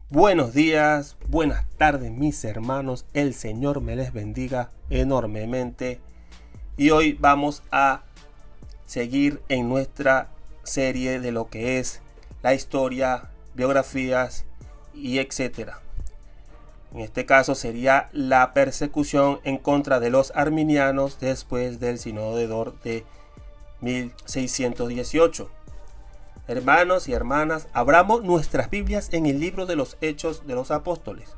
Buenos días, buenas tardes mis hermanos, el Señor me les bendiga enormemente y hoy vamos a seguir en nuestra serie de lo que es la historia, biografías y etcétera. En este caso sería la persecución en contra de los arminianos después del Sínodo de Dort de 1618. Hermanos y hermanas, abramos nuestras Biblias en el libro de los Hechos de los Apóstoles.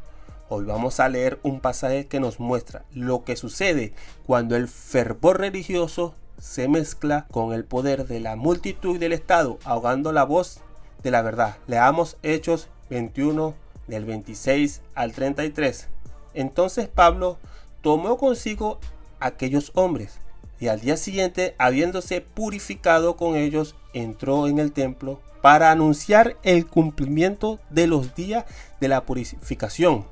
Hoy vamos a leer un pasaje que nos muestra lo que sucede cuando el fervor religioso se mezcla con el poder de la multitud y del Estado, ahogando la voz de la verdad. Leamos Hechos 21 del 26 al 33. Entonces Pablo tomó consigo aquellos hombres y al día siguiente, habiéndose purificado con ellos, entró en el templo para anunciar el cumplimiento de los días de la purificación,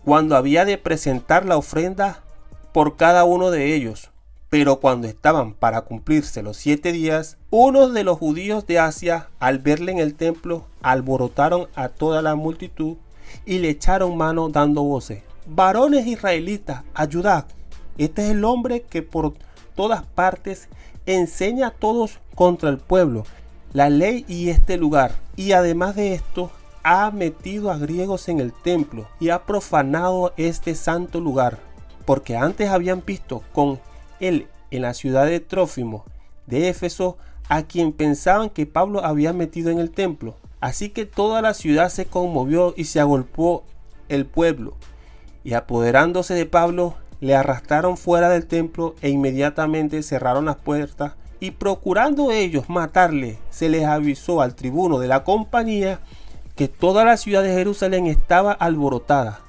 cuando había de presentar la ofrenda por cada uno de ellos. Pero cuando estaban para cumplirse los 7 días, unos de los judíos de Asia, al verle en el templo, alborotaron a toda la multitud y le echaron mano dando voces: varones israelitas, ayudad, este es el hombre que por todas partes enseña a todos contra el pueblo, la ley y este lugar, y además de esto ha metido a griegos en el templo y ha profanado este santo lugar, porque antes habían visto con él en la ciudad de Trófimo de Éfeso a quien pensaban que Pablo había metido en el templo. Así que toda la ciudad se conmovió y se agolpó el pueblo, y apoderándose de Pablo le arrastraron fuera del templo e inmediatamente cerraron las puertas, y procurando ellos matarle, se les avisó al tribuno de la compañía que toda la ciudad de Jerusalén estaba alborotada.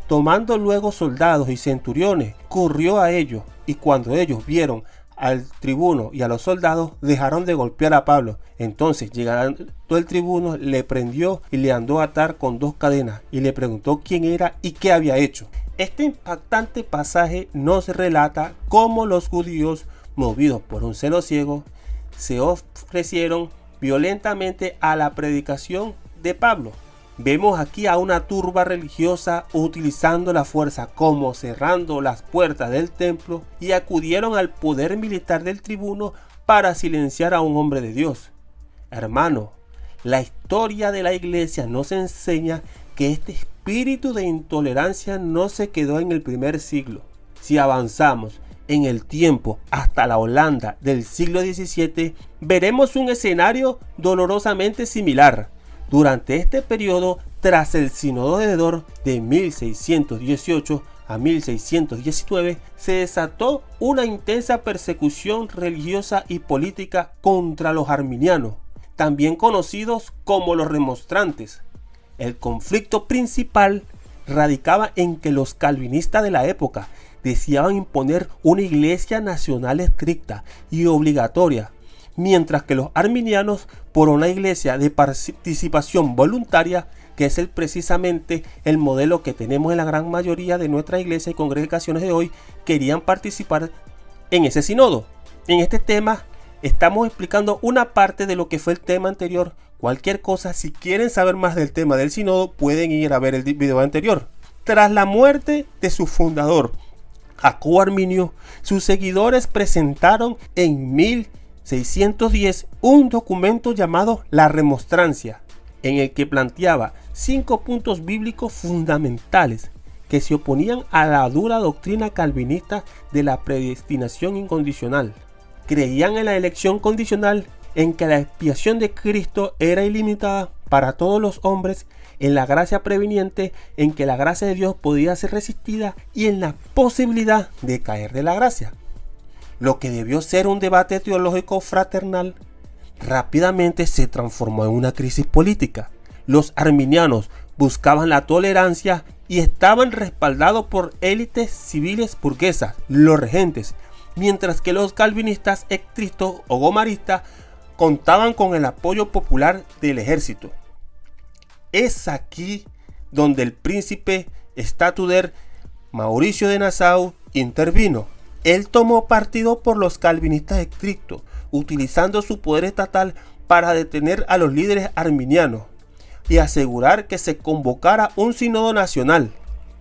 Tomando luego soldados y centuriones, corrió a ellos, y cuando ellos vieron al tribuno y a los soldados, dejaron de golpear a Pablo. Entonces, llegando el tribuno, le prendió y le mandó atar con 2 cadenas, y le preguntó quién era y qué había hecho. Este impactante pasaje nos relata cómo los judíos, movidos por un celo ciego, se ofrecieron violentamente a la predicación de Pablo. Vemos aquí a una turba religiosa utilizando la fuerza, como cerrando las puertas del templo, y acudieron al poder militar del tribuno para silenciar a un hombre de Dios. Hermano, la historia de la iglesia nos enseña que este espíritu de intolerancia no se quedó en el primer siglo. Si avanzamos en el tiempo hasta la Holanda del siglo XVII, veremos un escenario dolorosamente similar. Durante este periodo, tras el Sínodo de Dort de 1618 a 1619, se desató una intensa persecución religiosa y política contra los arminianos, también conocidos como los remonstrantes. El conflicto principal radicaba en que los calvinistas de la época deseaban imponer una iglesia nacional estricta y obligatoria, mientras que los arminianos por una iglesia de participación voluntaria, que es precisamente el modelo que tenemos en la gran mayoría de nuestra iglesia y congregaciones de hoy, querían participar en ese sínodo. En este tema estamos explicando una parte de lo que fue el tema anterior. Cualquier cosa, si quieren saber más del tema del sínodo, pueden ir a ver el video anterior. Tras la muerte de su fundador, Jacobo Arminio, sus seguidores presentaron en 1610 un documento llamado La Remonstrancia, en el que planteaba 5 puntos bíblicos fundamentales que se oponían a la dura doctrina calvinista de la predestinación incondicional. Creían en la elección condicional, en que la expiación de Cristo era ilimitada para todos los hombres, en la gracia preveniente, en que la gracia de Dios podía ser resistida, y en la posibilidad de caer de la gracia. Lo que debió ser un debate teológico fraternal rápidamente se transformó en una crisis política. Los arminianos buscaban la tolerancia y estaban respaldados por élites civiles burguesas, los regentes, mientras que los calvinistas estrictos o gomaristas contaban con el apoyo popular del ejército. Es aquí donde el príncipe estatuder Mauricio de Nassau intervino. Él tomó partido por los calvinistas estrictos, utilizando su poder estatal para detener a los líderes arminianos. y asegurar que se convocara un sínodo nacional.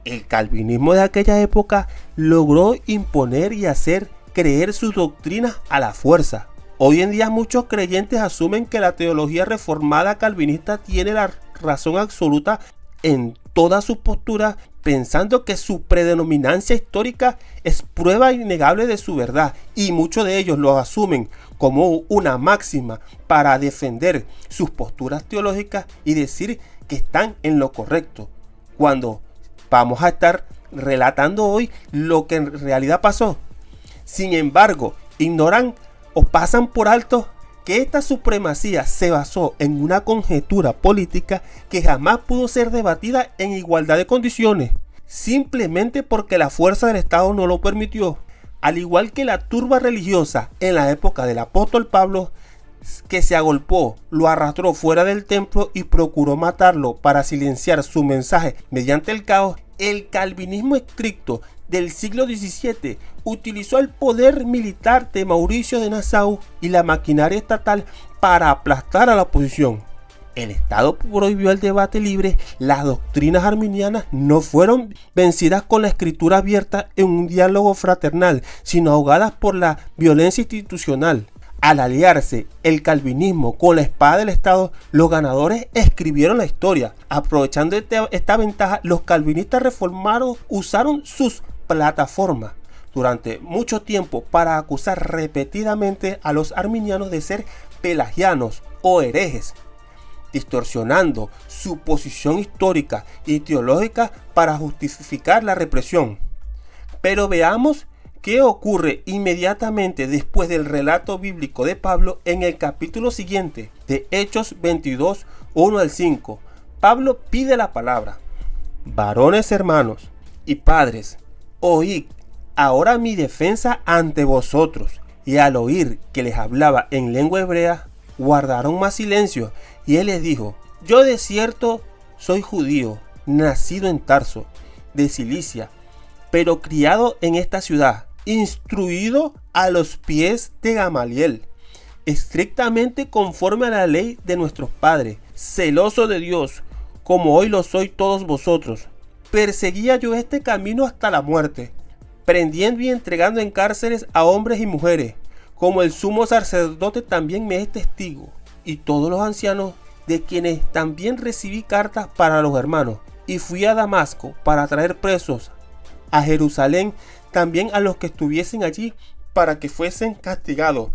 El calvinismo de aquella época logró imponer y hacer creer sus doctrinas a la fuerza. Hoy en día muchos creyentes asumen que la teología reformada calvinista tiene la razón absoluta en todas sus posturas, pensando que su predominancia histórica es prueba innegable de su verdad, y muchos de ellos lo asumen como una máxima para defender sus posturas teológicas y decir que están en lo correcto, cuando vamos a estar relatando hoy lo que en realidad pasó. Sin embargo, ignoran o pasan por alto que esta supremacía se basó en una conjetura política que jamás pudo ser debatida en igualdad de condiciones, simplemente porque la fuerza del Estado no lo permitió. Al igual que la turba religiosa en la época del apóstol Pablo, que se agolpó, lo arrastró fuera del templo y procuró matarlo para silenciar su mensaje mediante el caos, el calvinismo estricto del siglo XVII utilizó el poder militar de Mauricio de Nassau y la maquinaria estatal para aplastar a la oposición. El Estado prohibió el debate libre. Las doctrinas arminianas no fueron vencidas con la escritura abierta en un diálogo fraternal, sino ahogadas por la violencia institucional. Al aliarse el calvinismo con la espada del Estado, los ganadores escribieron la historia. Aprovechando esta ventaja, los calvinistas reformados usaron sus plataformas durante mucho tiempo para acusar repetidamente a los arminianos de ser pelagianos o herejes, distorsionando su posición histórica y teológica para justificar la represión. Pero veamos qué ocurre inmediatamente después del relato bíblico de Pablo en el capítulo siguiente de Hechos 22, 1 al 5. Pablo pide la palabra. Varones hermanos y padres, oíd ahora mi defensa ante vosotros. Y al oír que les hablaba en lengua hebrea, guardaron más silencio. Y él les dijo: yo de cierto soy judío, nacido en Tarso, de Cilicia, pero criado en esta ciudad, instruido a los pies de Gamaliel, estrictamente conforme a la ley de nuestros padres, celoso de Dios, como hoy lo sois todos vosotros. Perseguía yo este camino hasta la muerte, prendiendo y entregando en cárceles a hombres y mujeres, como el sumo sacerdote también me es testigo, y todos los ancianos, de quienes también recibí cartas para los hermanos. Y fui a Damasco para traer presos a Jerusalén también a los que estuviesen allí, para que fuesen castigados.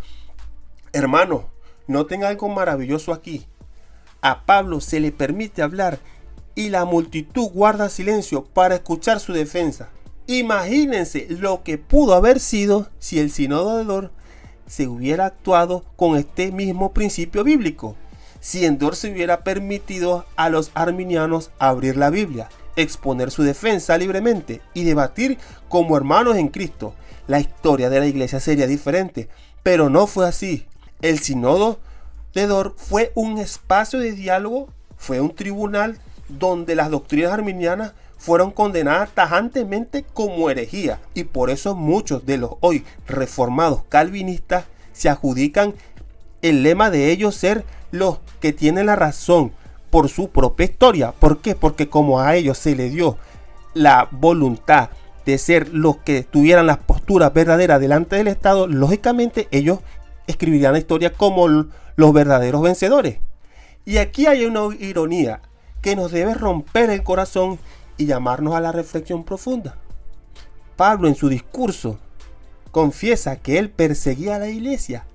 Hermanos, noten algo maravilloso aquí. A Pablo se le permite hablar y la multitud guarda silencio para escuchar su defensa. Imagínense lo que pudo haber sido si el sínodo de Dort se hubiera actuado con este mismo principio bíblico. Si en Dort se hubiera permitido a los arminianos abrir la Biblia, exponer su defensa libremente y debatir como hermanos en Cristo, la historia de la iglesia sería diferente, pero no fue así. El sínodo de Dort fue un espacio de diálogo, fue un tribunal donde las doctrinas arminianas fueron condenadas tajantemente como herejía, y por eso muchos de los hoy reformados calvinistas se adjudican el lema de ellos ser los que tienen la razón por su propia historia. ¿Por qué? Porque como a ellos se les dio la voluntad de ser los que tuvieran las posturas verdaderas delante del Estado, lógicamente ellos escribirían la historia como los verdaderos vencedores. Y aquí hay una ironía que nos debe romper el corazón y llamarnos a la reflexión profunda. Pablo en su discurso confiesa que él perseguía a la iglesia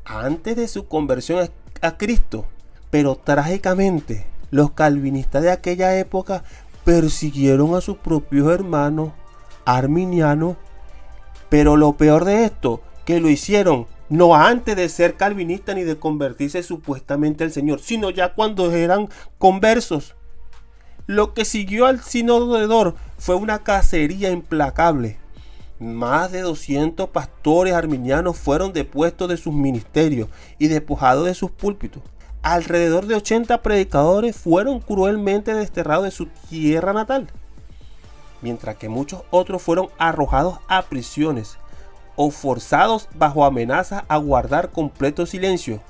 antes de su conversión a Cristo, pero trágicamente los calvinistas de aquella época persiguieron a sus propios hermanos arminianos, pero lo peor de esto, que lo hicieron no antes de ser calvinistas ni de convertirse supuestamente al Señor, sino ya cuando eran conversos. Lo que siguió al sínodo de Dort fue una cacería implacable. Más de 200 pastores arminianos fueron depuestos de sus ministerios y despojados de sus púlpitos. Alrededor de 80 predicadores fueron cruelmente desterrados de su tierra natal, mientras que muchos otros fueron arrojados a prisiones o forzados bajo amenaza a guardar completo silencio.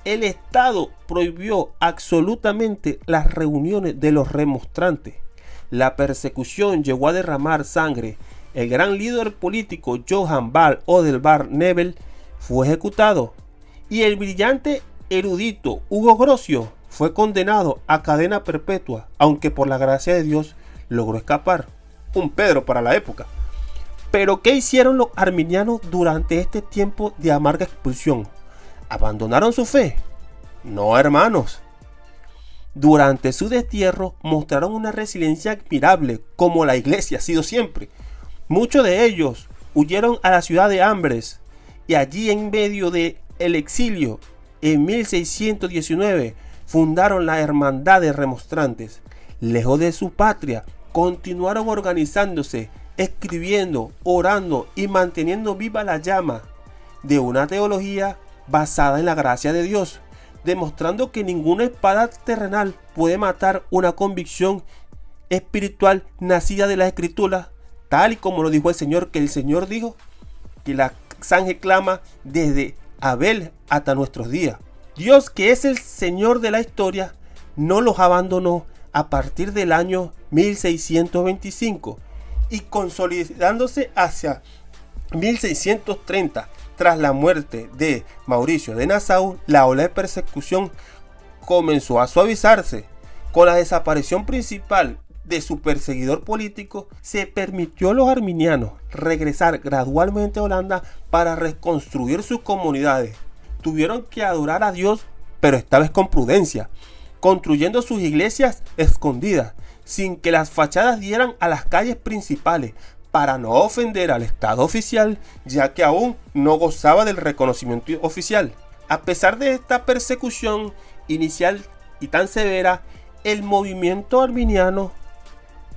el Estado prohibió absolutamente las reuniones de los remonstrantes. La persecución llegó a derramar sangre. El gran líder político Johann Val Odelbar Nebel fue ejecutado y el brillante erudito Hugo Grocio fue condenado a cadena perpetua, aunque por la gracia de Dios logró escapar. Un Pedro para la época. Pero ¿qué hicieron los arminianos durante este tiempo de amarga expulsión? ¿Abandonaron su fe? No, hermanos. Durante su destierro mostraron una resiliencia admirable, como la iglesia ha sido siempre. Muchos de ellos huyeron a la ciudad de Ambres y allí, en medio del exilio, en 1619 fundaron la Hermandad de Remonstrantes. Lejos de su patria, continuaron organizándose, escribiendo, orando y manteniendo viva la llama de una teología basada en la gracia de Dios, demostrando que ninguna espada terrenal puede matar una convicción espiritual nacida de la Escritura, tal y como lo dijo el Señor, que el Señor dijo que la sangre clama desde Abel hasta nuestros días. Dios, que es el Señor de la historia, no los abandonó a partir del año 1625 y consolidándose hacia 1630, tras la muerte de Mauricio de Nassau, la ola de persecución comenzó a suavizarse. Con la desaparición principal de su perseguidor político, se permitió a los arminianos regresar gradualmente a Holanda para reconstruir sus comunidades. Tuvieron que adorar a Dios, pero esta vez con prudencia, construyendo sus iglesias escondidas, sin que las fachadas dieran a las calles principales, para no ofender al Estado oficial, ya que aún no gozaba del reconocimiento oficial. A pesar de esta persecución inicial y tan severa, el movimiento arminiano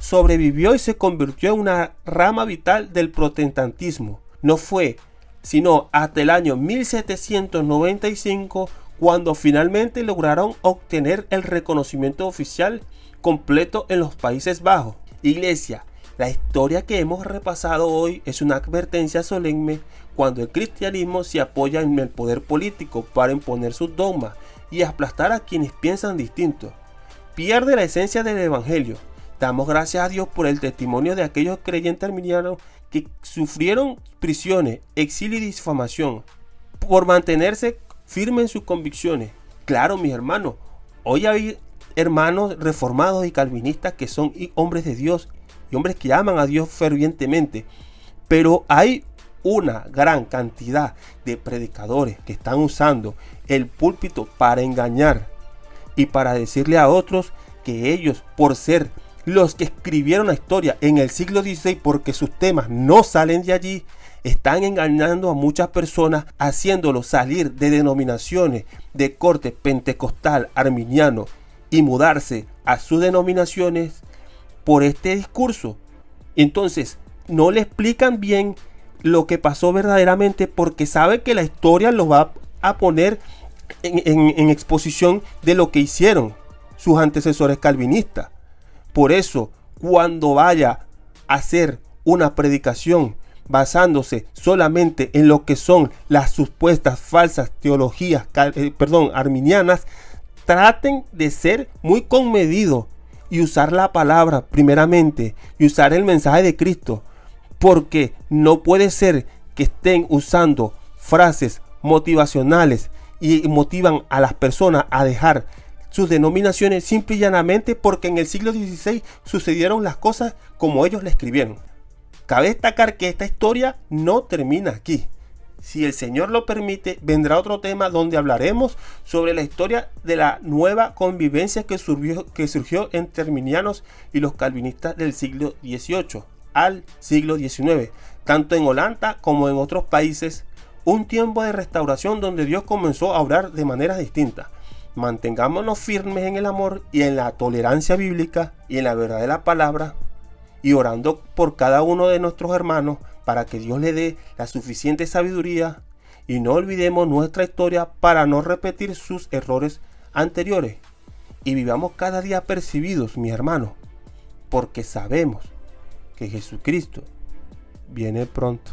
sobrevivió y se convirtió en una rama vital del protestantismo. No fue sino hasta el año 1795 cuando finalmente lograron obtener el reconocimiento oficial completo en los Países Bajos. Iglesia, la historia que hemos repasado hoy es una advertencia solemne cuando el cristianismo se apoya en el poder político para imponer sus dogmas y aplastar a quienes piensan distinto. Pierde la esencia del evangelio. Damos gracias a Dios por el testimonio de aquellos creyentes arminianos que sufrieron prisiones, exilio y difamación por mantenerse firmes en sus convicciones. Claro, mis hermanos, hoy hay hermanos reformados y calvinistas que son hombres de Dios y hombres que aman a Dios fervientemente, pero hay una gran cantidad de predicadores que están usando el púlpito para engañar y para decirle a otros que ellos, por ser los que escribieron la historia en el siglo XVI, porque sus temas no salen de allí, están engañando a muchas personas, haciéndolos salir de denominaciones de corte pentecostal, arminiano y mudarse a sus denominaciones por este discurso. Entonces no le explican bien lo que pasó verdaderamente, porque saben que la historia los va a poner en exposición de lo que hicieron sus antecesores calvinistas. Por eso, cuando vaya a hacer una predicación basándose solamente en lo que son las supuestas falsas teologías arminianas, traten de ser muy comedidos y usar la palabra primeramente y usar el mensaje de Cristo, porque no puede ser que estén usando frases motivacionales y motivan a las personas a dejar sus denominaciones simple y llanamente porque en el siglo XVI sucedieron las cosas como ellos le escribieron. Cabe destacar que esta historia no termina aquí. Si el Señor lo permite, vendrá otro tema donde hablaremos sobre la historia de la nueva convivencia que surgió entre arminianos y los calvinistas del siglo XVIII al siglo XIX, tanto en Holanda como en otros países. Un tiempo de restauración donde Dios comenzó a obrar de maneras distintas. Mantengámonos firmes en el amor y en la tolerancia bíblica y en la verdad de la palabra, y orando por cada uno de nuestros hermanos para que Dios le dé la suficiente sabiduría, y no olvidemos nuestra historia para no repetir sus errores anteriores, y vivamos cada día percibidos, mis hermanos, porque sabemos que Jesucristo viene pronto.